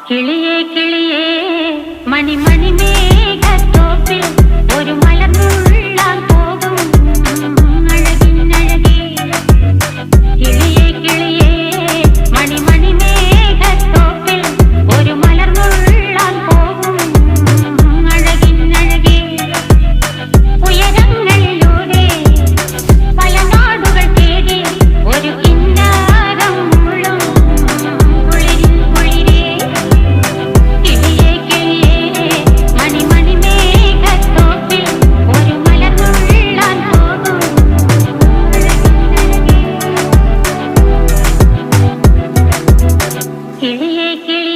കിളിയേ കിളിയേ മണിമണി മേഘത്തോപ്പിൽ ഒരു മലർന്നുള്ളാൻ പോകും അഴകിനഴകേ. കിളിയേ കിളിയേ മണിമണി മേഘത്തോപ്പിൽ ഒരു മലർന്നുള്ളാൻ പോകും അഴകിനഴകേ. ഉയരങ്ങളിലൂടെ പല നാടുകൾ തേടി ഒരു കിന്നാരം മുഴും കുളിരിൻ കുളിരേ. കിളിയേ കിളിയേ മണിമണി മേഘത്തോപ്പിൽ ഒരു മലർന്നുള്ളാൻ പോകും അഴകിനഴകേ. കിളിയേ കിളിയേ